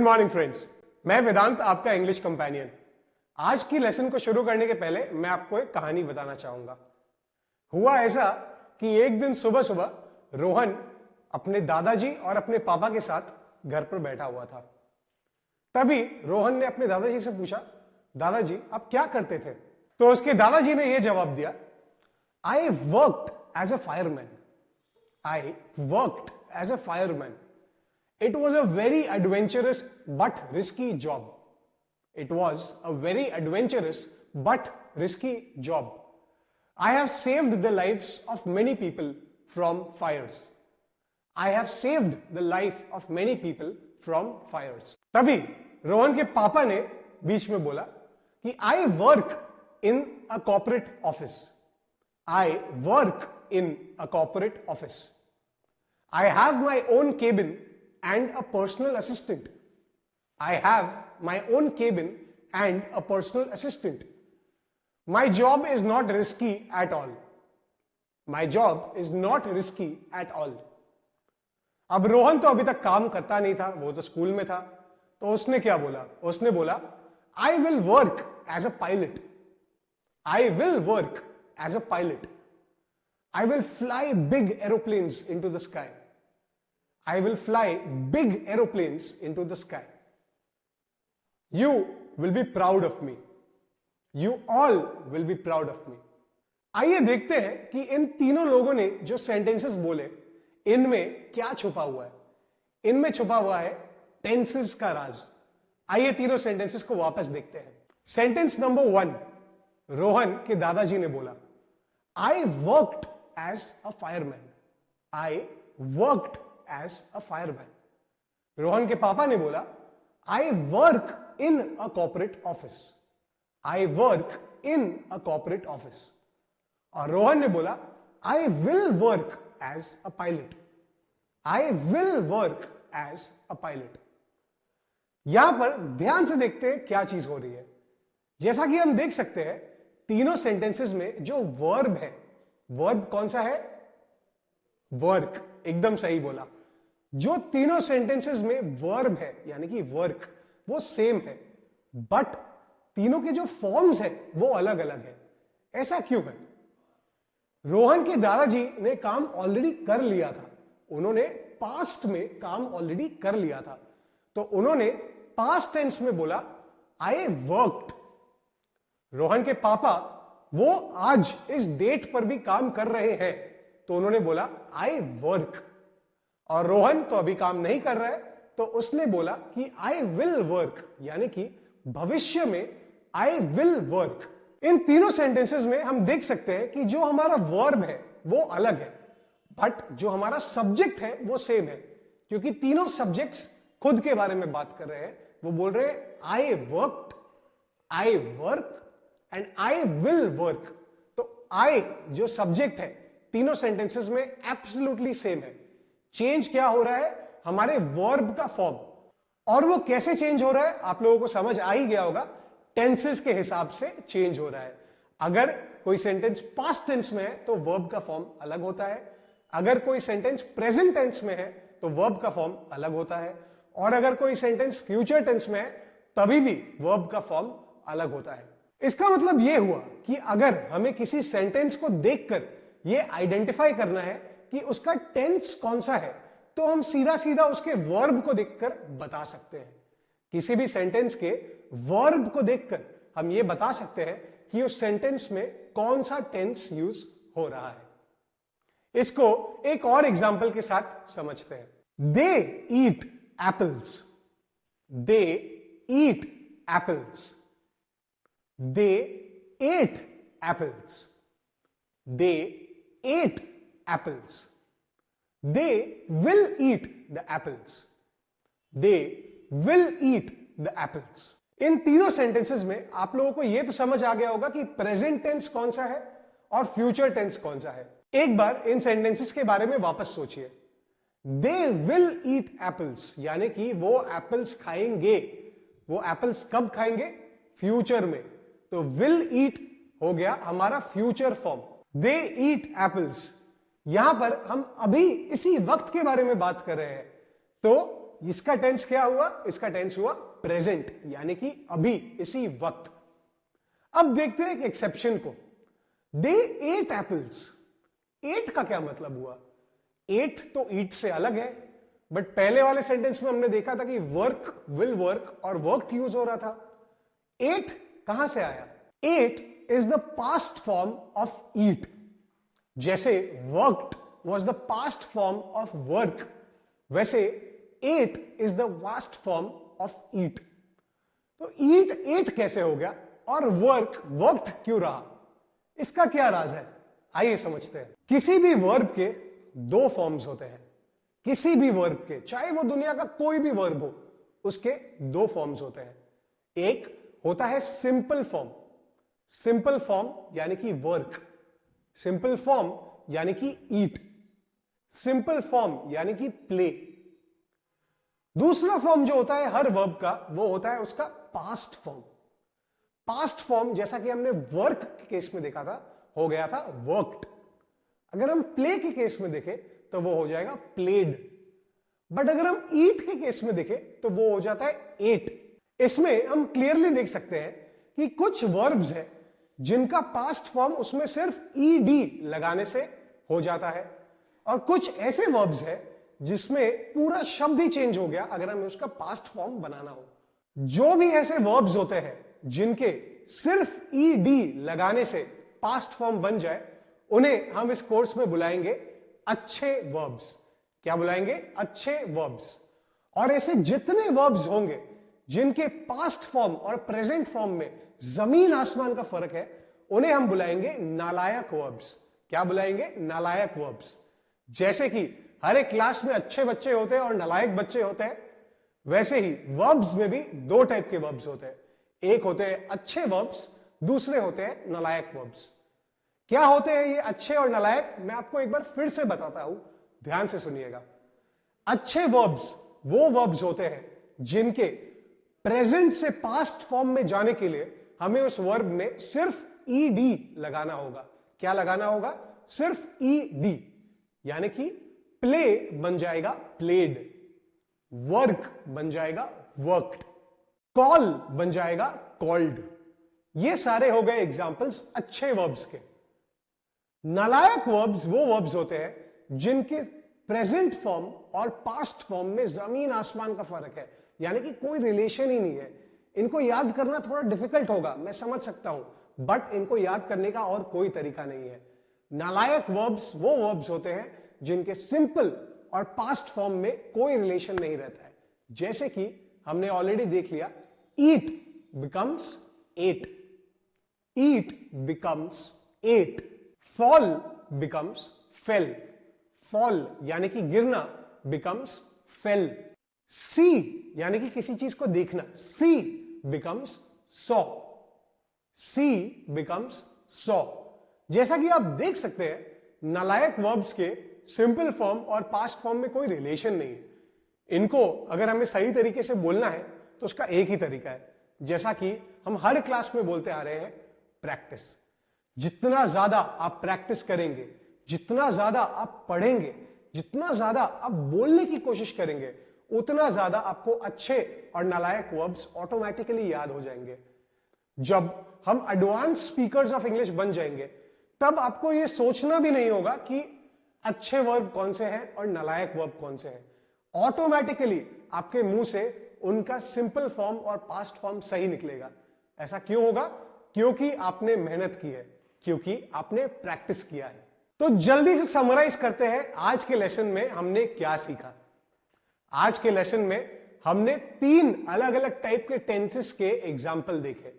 Morning friends, मैं वेदांत आपका English companion. आज की लेसन को शुरू करने के पहले मैं आपको एक कहानी बताना चाहूंगा। हुआ ऐसा कि एक दिन सुबह सुबह रोहन अपने दादाजी और अपने पापा के साथ घर पर बैठा हुआ था। तभी रोहन ने अपने दादाजी से पूछा, दादाजी आप क्या करते थे? तो उसके दादाजी ने यह जवाब दिया, I worked as a fireman. I worked as a fireman. It was a very adventurous but risky job. It was a very adventurous but risky job. I have saved the lives of many people from fires. I have saved the life of many people from fires. तभी रोहन के पापा ने बीच में बोला कि I work in a corporate office. I work in a corporate office. I have my own cabin and a personal assistant. I have my own cabin and a personal assistant. My job is not risky at all. My job is not risky at all. अब रोहन तो अभी तक काम करता नहीं था, वो तो स्कूल में था। तो उसने क्या बोला? उसने बोला, I will work as a pilot. I will work as a pilot. I will fly big aeroplanes into the sky. I will fly big aeroplanes into the sky. You will be proud of me. You all will be proud of me. आइए देखते हैं कि इन तीनों लोगों ने जो sentences बोले, इनमें क्या छुपा हुआ है। इनमें छुपा हुआ है टेंसेस का राज। आइए तीनों सेंटेंसेस को वापस देखते हैं। सेंटेंस नंबर 1, रोहन के दादाजी ने बोला, I worked as a fireman. I worked as a fireman. Rohan के पापा ने बोला, I work in a corporate office. I work in a corporate office. और रोहन ने बोला, I will work as a pilot. I will work as a pilot. यहां पर ध्यान से देखते हैं क्या चीज हो रही है। जैसा कि हम देख सकते हैं तीनों सेंटेंसेस में जो वर्ब है, वर्ब कौन सा है? वर्क। एकदम सही बोला। जो तीनों सेंटेंसेस में वर्ब है यानी कि वर्क, वो सेम है, बट तीनों के जो फॉर्म्स है वो अलग अलग है। ऐसा क्यों है? रोहन के दादाजी ने काम ऑलरेडी कर लिया था। उन्होंने पास्ट में काम ऑलरेडी कर लिया था, तो उन्होंने पास्ट टेंस में बोला, आई वर्कड। रोहन के पापा वो आज इस डेट पर भी काम कर रहे हैं, तो उन्होंने बोला आई वर्क। और रोहन तो अभी काम नहीं कर रहा है, तो उसने बोला कि आई विल वर्क, यानी कि भविष्य में आई विल वर्क। इन तीनों सेंटेंसेस में हम देख सकते हैं कि जो हमारा वर्ब है वो अलग है, बट जो हमारा सब्जेक्ट है वो सेम है, क्योंकि तीनों सब्जेक्ट्स खुद के बारे में बात कर रहे हैं। वो बोल रहे हैं I worked, I work and I will work. तो आई जो सब्जेक्ट है तीनों सेंटेंसेस में एब्सोल्युटली सेम है। चेंज क्या हो रहा है? हमारे वर्ब का फॉर्म। और वो कैसे चेंज हो रहा है आप लोगों को समझ आ ही गया होगा। टेंसेस के हिसाब से चेंज हो रहा है। अगर कोई सेंटेंस पास्ट टेंस में है तो वर्ब का फॉर्म अलग होता है। अगर कोई सेंटेंस प्रेजेंट टेंस में है तो वर्ब का फॉर्म अलग होता है। और अगर कोई सेंटेंस फ्यूचर टेंस में है तभी भी वर्ब का फॉर्म अलग होता है। इसका मतलब यह हुआ कि अगर हमें किसी सेंटेंस को देखकर यह आइडेंटिफाई करना है कि उसका टेंस कौन सा है, तो हम सीधा सीधा उसके वर्ब को देखकर बता सकते हैं। किसी भी सेंटेंस के वर्ब को देखकर हम ये बता सकते हैं कि उस सेंटेंस में कौन सा टेंस यूज हो रहा है। इसको एक और एग्जांपल के साथ समझते हैं। They eat apples. They eat apples. They ate apples. They ate apples. They will eat the apples. They will eat the apples. इन तीनों सेंटेंसेस में आप लोगों को यह तो समझ आ गया होगा कि प्रेजेंट टेंस कौन सा है और फ्यूचर टेंस कौन सा है। एक बार इन सेंटेंसेस के बारे में वापस सोचिए। They will eat apples यानी कि वो एप्पल्स खाएंगे। वो एप्पल्स कब खाएंगे? फ्यूचर में। तो will eat हो गया हमारा future form. They eat apples। यहां पर हम अभी इसी वक्त के बारे में बात कर रहे हैं, तो इसका टेंस क्या हुआ? इसका टेंस हुआ प्रेजेंट, यानी कि अभी, इसी वक्त। अब देखते हैं एक एक्सेप्शन को। दे एट एप्पल्स। एट का क्या मतलब हुआ? एट तो ईट से अलग है, बट पहले वाले सेंटेंस में हमने देखा था कि वर्क, विल वर्क और वर्क यूज हो रहा था। एट कहां से आया? Ate is the past form of eat. जैसे worked was the past form of work, वैसे ate is the past form of eat. तो ईट एट कैसे हो गया और वर्क वर्कड क्यों रहा? इसका क्या राज है? आइए समझते हैं। किसी भी वर्ब के दो फॉर्म्स होते हैं। किसी भी वर्ब के, चाहे वो दुनिया का कोई भी वर्ब हो, उसके दो फॉर्म्स होते हैं। एक होता है सिंपल फॉर्म। सिंपल फॉर्म यानी कि वर्क, सिंपल फॉर्म यानी कि ईट, सिंपल फॉर्म यानी कि प्ले। दूसरा फॉर्म जो होता है हर वर्ब का, वो होता है उसका पास्ट फॉर्म। पास्ट फॉर्म जैसा कि हमने वर्क के केस में देखा था, हो गया था वर्कड। अगर हम प्ले के केस में देखें तो वो हो जाएगा प्लेड। बट अगर हम ईट के केस में देखें तो वो हो जाता है एट। इसमें हम क्लियरली देख सकते हैं कि कुछ वर्ब्स हैं जिनका पास्ट फॉर्म उसमें सिर्फ ईडी लगाने से हो जाता है, और कुछ ऐसे वर्ब्स हैं जिसमें पूरा शब्द ही चेंज हो गया अगर हमें उसका पास्ट फॉर्म बनाना हो। जो भी ऐसे वर्ब्स होते हैं जिनके सिर्फ ईडी लगाने से पास्ट फॉर्म बन जाए, उन्हें हम इस कोर्स में बुलाएंगे अच्छे वर्ब्स। क्या बुलाएंगे? अच्छे वर्ब्स। और ऐसे जितने वर्ब्स होंगे जिनके पास्ट फॉर्म और प्रेजेंट फॉर्म में जमीन आसमान का फर्क है, उन्हें हम बुलाएंगे नालायक वर्ब्स। क्या बुलाएंगे? नालायक वर्ब्स। जैसे कि हर एक क्लास में अच्छे बच्चे होते हैं और नालायक बच्चे होते हैं, वैसे ही वर्ब्स में भी दो टाइप के वर्ब्स होते हैं। एक होते हैं अच्छे वर्ब्स, दूसरे होते हैं नालायक वर्ब्स। क्या होते हैं ये अच्छे और नालायक? मैं आपको एक बार फिर से बताता हूं, ध्यान से सुनिएगा। अच्छे वर्ब्स वो वर्ब्स होते हैं जिनके प्रेजेंट से पास्ट फॉर्म में जाने के लिए हमें उस वर्ब में सिर्फ ईडी लगाना होगा। क्या लगाना होगा? सिर्फ ईडी। यानी कि प्ले बन जाएगा प्लेड, वर्क बन जाएगा वर्कड, कॉल बन जाएगा कॉल्ड। ये सारे हो गए एग्जांपल्स अच्छे वर्ब्स के। नालायक वर्ब्स वो वर्ब्स होते हैं जिनके प्रेजेंट फॉर्म और पास्ट फॉर्म में जमीन आसमान का फर्क है, यानी कि कोई रिलेशन ही नहीं है। इनको याद करना थोड़ा डिफिकल्ट होगा, मैं समझ सकता हूं, बट इनको याद करने का और कोई तरीका नहीं है। नालायक वर्ब्स वो वर्ब्स होते हैं जिनके सिंपल और पास्ट फॉर्म में कोई रिलेशन नहीं रहता है। जैसे कि हमने ऑलरेडी देख लिया, eat becomes ate, eat becomes ate, fall becomes fell, fall यानी कि गिरना बिकम्स फेल, सी यानी कि किसी चीज को देखना, सी बिकम्स सॉ, सी बिकम्स सॉ। जैसा कि आप देख सकते हैं, नालायक वर्ब्स के सिंपल फॉर्म और पास्ट फॉर्म में कोई रिलेशन नहीं है। इनको अगर हमें सही तरीके से बोलना है तो उसका एक ही तरीका है, जैसा कि हम हर क्लास में बोलते आ रहे हैं, प्रैक्टिस। जितना ज्यादा आप प्रैक्टिस करेंगे, जितना ज्यादा आप पढ़ेंगे, जितना ज्यादा आप बोलने की कोशिश करेंगे, उतना ज्यादा आपको अच्छे और नालायक वर्ब्स ऑटोमेटिकली याद हो जाएंगे। जब हम एडवांस स्पीकर्स ऑफ इंग्लिश बन जाएंगे, तब आपको यह सोचना भी नहीं होगा कि अच्छे वर्ब कौन से हैं और नालायक वर्ब कौन से हैं। ऑटोमेटिकली आपके मुंह से उनका सिंपल फॉर्म और पास्ट फॉर्म सही निकलेगा। ऐसा क्यों होगा? क्योंकि आपने मेहनत की है, क्योंकि आपने प्रैक्टिस किया है। तो जल्दी से समराइज करते हैं, आज के लेसन में हमने क्या सीखा। आज के लेसन में हमने 3 अलग अलग टाइप के टेंसेस के एग्जाम्पल देखे,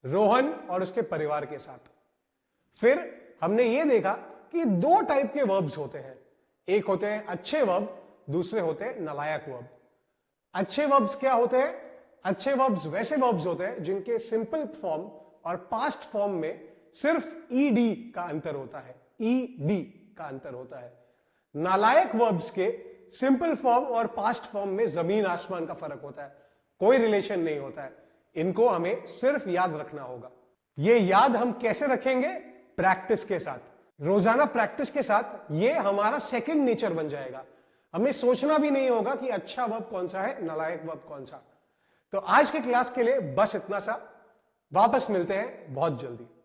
रोहन और उसके परिवार के साथ। फिर हमने यह देखा कि 2 टाइप के वर्ब्स होते हैं, एक होते हैं अच्छे वर्ब, दूसरे होते हैं नालायक वर्ब। अच्छे वर्ब्स क्या होते हैं? अच्छे वर्ब्स वैसे वर्ब्स होते हैं जिनके सिंपल फॉर्म और पास्ट फॉर्म में सिर्फ ईडी का अंतर होता है, ईडी का अंतर होता है। नालायक वर्ब्स के सिंपल फॉर्म और पास्ट फॉर्म में जमीन आसमान का फर्क होता है, कोई रिलेशन नहीं होता है। इनको हमें सिर्फ याद रखना होगा। ये याद हम कैसे रखेंगे? प्रैक्टिस के साथ। रोजाना प्रैक्टिस के साथ ये हमारा सेकंड नेचर बन जाएगा। हमें सोचना भी नहीं होगा कि अच्छा वर्ब कौन सा है, नालायक वर्ब कौन सा। तो आज के क्लास के लिए बस इतना सा। वापस मिलते हैं बहुत जल्दी।